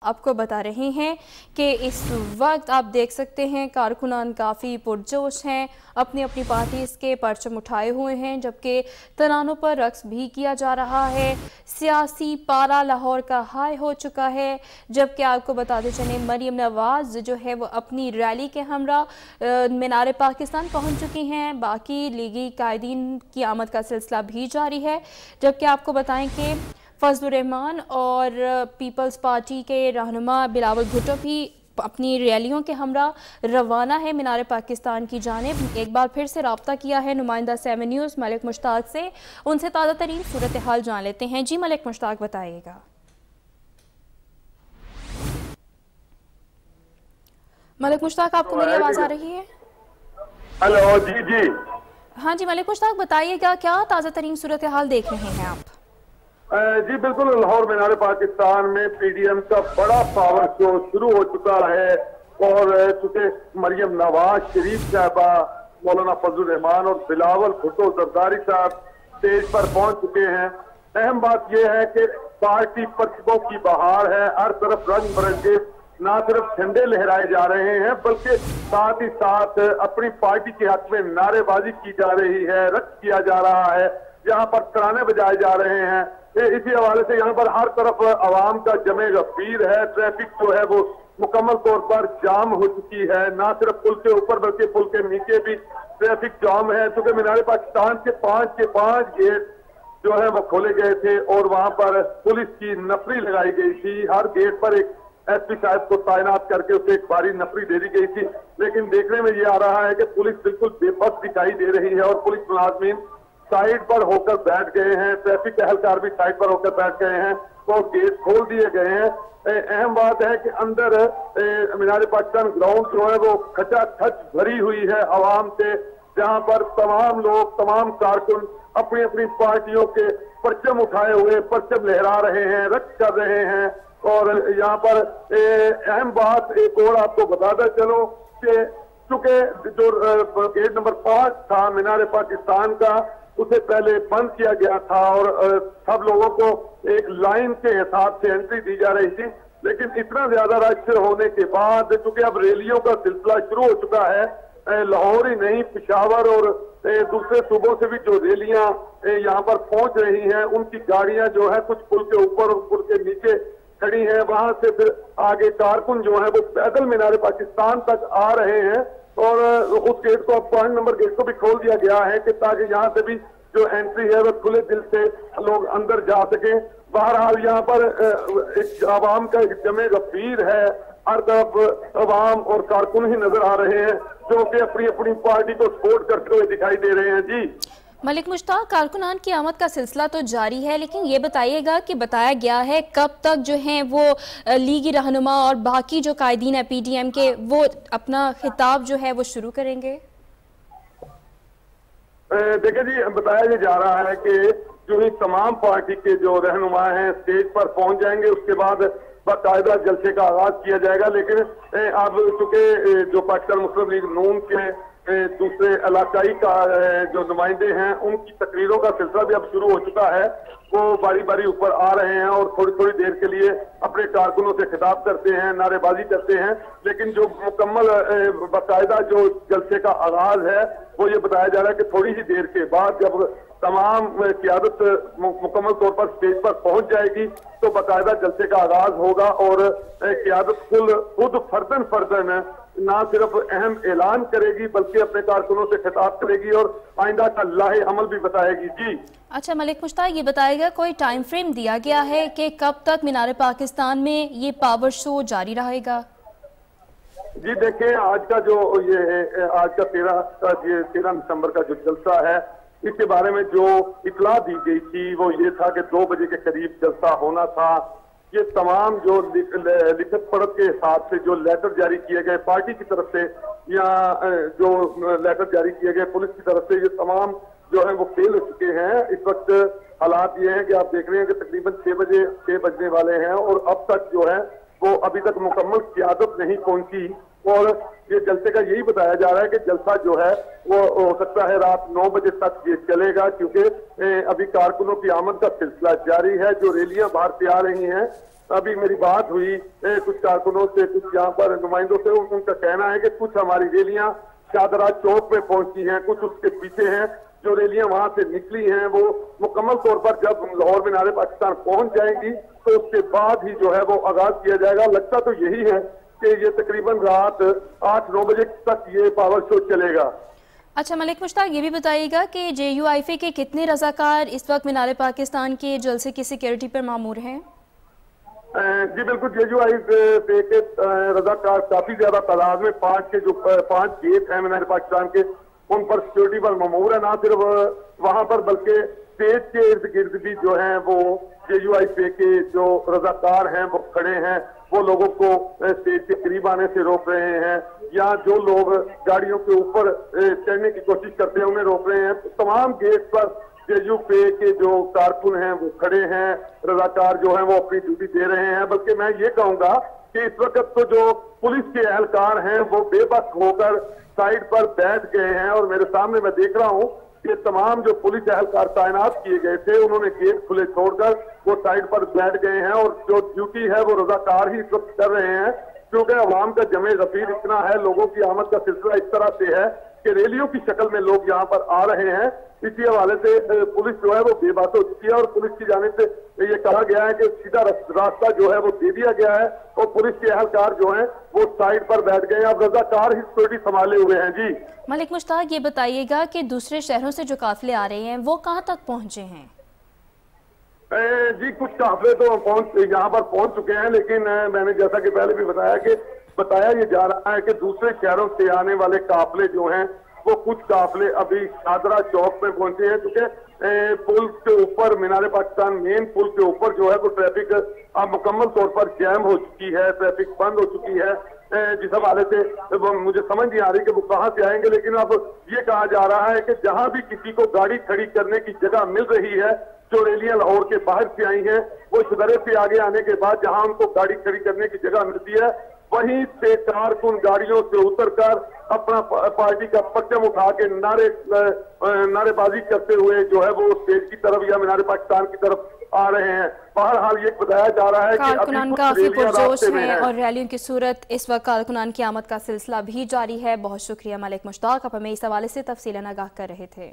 आपको बता रहे हैं कि इस वक्त आप देख सकते हैं कारकुनान काफ़ी पुरजोश हैं, अपनी अपनी पार्टीज़ के परचम उठाए हुए हैं, जबकि तरानों पर रक्स भी किया जा रहा है। सियासी पारा लाहौर का हाई हो चुका है। जबकि आपको बताते चलें मरियम नवाज़ जो है वो अपनी रैली के हमरा मीनार पाकिस्तान पहुंच चुकी हैं। बाकी लीगी कायदीन की आमद का सिलसिला भी जारी है। जबकि आपको बताएं कि फजलुर रहमान और पीपल्स पार्टी के रहनुमा बिलावल भुट्टो भी अपनी रैलियों के हमरा रवाना है मीनार पाकिस्तान की जानिब। एक बार फिर से रब्ता किया है नुमाइंदा 7 न्यूज़ मलिक मुश्ताक से, उनसे ताज़ा तरीन सूरत हाल जान लेते हैं। जी मलिक मुश्ताक, बताइएगा। मलिक मुश्ताक, आपको मेरी आवाज़ आ रही है? हेलो, जी जी। हाँ जी मलिक मुश्ताक, बताइएगा क्या ताज़ा तरीन सूरत हाल देख रहे हैं आप? जी बिल्कुल, लाहौर मीनार पाकिस्तान में पीडीएम का बड़ा पावर शो शुरू हो चुका है और चूंकि मरियम नवाज, शरीफ साहबा, मौलाना फजलुर रहमान और बिलावल भुट्टो जरदारी साहब स्टेज पर पहुंच चुके हैं। अहम बात यह है कि पार्टी परचमों की बहार है, हर तरफ रंग बिरंगे ना सिर्फ झंडे लहराए जा रहे हैं बल्कि साथ ही साथ अपनी पार्टी के हक में नारेबाजी की जा रही है, रक्स किया जा रहा है, यहाँ पर तराने बजाए जा रहे हैं। इसी हवाले से यहाँ पर हर तरफ आवाम का जमे गफीर है। ट्रैफिक जो है वो मुकम्मल तौर पर जाम हो चुकी है, ना सिर्फ पुल के ऊपर बल्कि पुल के नीचे भी ट्रैफिक जाम है। क्योंकि मीनार पाकिस्तान के 5 के 5 गेट जो है वो खोले गए थे और वहां पर पुलिस की नफरी लगाई गई थी। हर गेट पर एक एसपी साहब को तैनात करके उसे एक भारी नफरी दे दी गई थी। लेकिन देखने में ये आ रहा है कि पुलिस बिल्कुल बेबस दिखाई दे रही है और पुलिस मुलाजमीन साइड पर होकर बैठ गए हैं। ट्रैफिक एहलकार भी साइड पर होकर बैठ गए हैं, तो गेट खोल दिए गए हैं। अहम बात है कि अंदर मीनार पाकिस्तान ग्राउंड जो है वो खचाखच भरी हुई है आवाम से, जहां पर तमाम लोग, तमाम कारकुन अपनी अपनी पार्टियों के परचम उठाए हुए परचम लहरा रहे हैं, रक्स कर रहे हैं। और यहाँ पर अहम बात एक और आपको बताता चलो कि चूंकि जो गेट नंबर 5 था मीनार पाकिस्तान का, उसे पहले बंद किया गया था और सब लोगों को एक लाइन के हिसाब से एंट्री दी जा रही थी। लेकिन इतना ज्यादा रश होने के बाद चूंकि अब रैलियों का सिलसिला शुरू हो चुका है, लाहौर ही नहीं पिशावर और दूसरे सूबों से भी जो रैलियां यहाँ पर पहुंच रही हैं, उनकी गाड़ियां जो है कुछ पुल के ऊपर और पुल के नीचे खड़ी हैं। वहां से फिर आगे कारकुन जो है वो पैदल मीनार पाकिस्तान तक आ रहे हैं और उस गेट को, पॉइंट नंबर गेट को भी खोल दिया गया है कि ताकि यहाँ से भी जो एंट्री है वो खुले दिल से लोग अंदर जा सकें। बहरहाल यहाँ पर एक आवाम का एक जमे गफीर है, हर तरफ आवाम और कारकुन ही नजर आ रहे हैं जो कि अपनी अपनी पार्टी को सपोर्ट करते हुए दिखाई दे रहे हैं। जी मलिक मुश्ताक, कारकुनान की आमद का सिलसिला तो जारी है, लेकिन ये बताइएगा कि बताया गया है कब तक जो है वो लीगी रहनुमा और बाकी जो कायदीन है पीडीएम के, वो अपना खिताब जो है वो शुरू करेंगे? देखिए जी, बताया ये जा रहा है कि जो ही तमाम पार्टी के जो रहनुमा हैं स्टेज पर पहुंच जाएंगे, उसके बाद बाकायदा जलसे का आगाज किया जाएगा। लेकिन अब चूंकि जो पाकिस्तान मुस्लिम लीग नून के दूसरे इलाकाई का जो नुमाइंदे हैं, उनकी तकरीरों का सिलसिला भी अब शुरू हो चुका है। वो बारी बारी ऊपर आ रहे हैं और थोड़ी थोड़ी देर के लिए अपने कारकुनों से खिताब करते हैं, नारेबाजी करते हैं। लेकिन जो मुकम्मल बाकायदा जो जलसे का आगाज है वो ये बताया जा रहा है कि थोड़ी ही देर के बाद जब तमाम क़ियादत मुकम्मल तौर पर स्टेज पर पहुंच जाएगी तो बाकायदा जलसे का आगाज होगा और क़ियादत खुद फर्दन फर्दन ना सिर्फ अहम ऐलान करेगी बल्कि अपने कारकुनों से खिताब करेगी और आइंदा का लाहे अमल भी बताएगी। जी अच्छा मलिक मुश्ताक, ये बताएगा कोई टाइम फ्रेम दिया गया है कि कब तक मीनार पाकिस्तान में ये पावर शो जारी रहेगा? जी देखिए, आज का जो ये है, आज का 13 दिसंबर का जो जलसा है, इसके बारे में जो इतला दी गई थी वो ये था कि 2 बजे के करीब जलसा होना था। ये तमाम जो लिखत पढ़त के हिसाब से जो लेटर जारी किए गए पार्टी की तरफ से या जो लेटर जारी किए गए पुलिस की तरफ से, ये तमाम जो है वो फेल हो चुके हैं। इस वक्त हालात ये हैं कि आप देख रहे हैं कि तकरीबन 6 बजने वाले हैं और अब तक जो है वो अभी तक मुकम्मल क़ियादत नहीं पहुंची और یہ جلسے کا یہی بتایا جا رہا ہے کہ جلسہ جو ہے وہ ہو سکتا ہے رات 9 بجے تک یہ چلے گا، کیونکہ ابھی کارکنوں کی آمد کا سلسلہ جاری ہے، جو ریلیاں باہر سے آ رہی ہیں۔ ابھی میری بات ہوئی کچھ کارکنوں سے، کچھ یہاں پر نمائندوں سے، ان کا کہنا ہے کہ کچھ ہماری ریلیاں شادرہ چوک میں پہنچی ہیں، کچھ اس کے پیچھے ہیں۔ جو ریلیاں وہاں سے نکلی ہیں وہ مکمل طور پر جب لاہور مینار پاکستان پہنچ جائیں گی تو اس کے بعد ہی جو ہے وہ آغاز کیا جائے گا۔ لگتا تو یہی ہے کہ یہ تقریباً رات 8-9 بجے تک یہ پاور شو چلے گا۔ اچھا ملک مشتاق، یہ بھی بتائیے گا کہ JUIF کے کتنے رضاکار اس وقت مینار پاکستان کے جلسے کی سیکیورٹی پر مامور ہیں؟ جی بالکل، JUIF کے رضاکار کافی زیادہ تعداد میں 5 گیٹ ہیں مینار پاکستان کے، ان پر سیکیورٹی پر مامور ہے۔ نہ صرف وہاں پر بلکہ اسٹیج کے ارد گرد بھی جو ہیں وہ JUIF کے جو رضاکار ہیں وہ کھڑے ہیں، وہ لوگوں کو اسٹیج کے قریب آنے سے روک رہے ہیں، یا جو لوگ گاڑیوں کے اوپر چڑھنے کی کوشش کرتے ہیں انہیں روک رہے ہیں۔ تمام گیٹ پر JUIF کے جو کارکن ہیں وہ کھڑے ہیں، رضاکار جو ہیں وہ اپنی ڈیوٹی دے رہے ہیں۔ بلکہ میں یہ کہوں گا کہ اس وقت تو جو پولیس کے اہلکار ہیں وہ بے بس ہو کر سائیڈ پر بیٹھ گئے ہیں، اور میرے سامنے میں دیکھ رہا ہوں کہ تمام جو پولیس اہلکار تعینات کیے گئے تھے انہوں نے گیٹ کھلے چھوڑ کر وہ سائیڈ پر بیٹھ گئے ہیں، اور جو ڈیوٹی ہے وہ رضاکار ہی اس وقت کر رہے ہیں، کیونکہ عوام کا جمع غفیر اتنا ہے، لوگوں کی آمد کا سلسلہ اس طرح سے ہے کہ ریلیوں کی شکل میں لوگ یہاں پر آ رہے ہیں۔ اسی حوالے سے پولیس جو ہے وہ بے بس ہو چکی ہے، اور پولیس کی جانب سے یہ کہا گیا ہے کہ سیدھا راستہ جو ہے وہ دے دیا گیا ہے، اور پولیس کے اہلکار جو ہیں وہ سائیڈ پر بیٹھ گئے ہیں، اب رضاکار ہی سیکورٹی سنبھالے ہوئے ہیں۔ جی ملک مشتاق، یہ بتائیے گا کہ دوسرے شہروں سے جو قافلے آ رہے ہیں وہ کہاں تک پہنچے ہیں؟ جی کچھ قافلے تو یہاں پر پہنچ چکے ہیں، لیکن میں نے جیسا کہ پہلے بھی بتایا یہ جا رہا ہے کہ دوسرے شہروں سے آنے والے قافلے جو ہیں وہ کچھ قافلے ابھی شادرہ چوک میں پہنچے ہیں، کیونکہ پل کے اوپر مینار پاکستان مین پل کے اوپر جو ہے وہ ٹریفک اب مکمل طور پر جیم ہو چکی ہے، ٹریفک بند ہو چکی ہے۔ جس حوالے سے مجھے سمجھ نہیں آ رہی کہ وہ کہاں سے آئیں گے، لیکن اب یہ کہا جا رہا ہے کہ جہاں بھی کسی کو گاڑی کھڑی کرنے کی جگہ مل رہی ہے، جو ریلیاں لاہور کے باہر سے آئی ہیں، وہ شدرے سے آگے آنے کے بعد جہاں ان کو گاڑی کھڑی کرنے کی جگہ ملتی ہے وہیں سے کارکن گاڑیوں سے اتر کر اپنا پارٹی کا پرچم اٹھا کے نعرے بازی کرتے ہوئے جو ہے وہ اسٹیج کی طرف یا مینار پاکستان کی طرف آ رہے ہیں۔ بہرحال یہ بتایا جا رہا ہے کہ کارکنان کافی پرجوش ہیں، اور ریلیوں کی صورت اس وقت کارکنان کی آمد کا سلسلہ بھی جاری ہے۔ بہت شکریہ ملک مشتاق، آپ ہمیں اس حوالے سے تفصیلاً آگاہ کر رہے تھے۔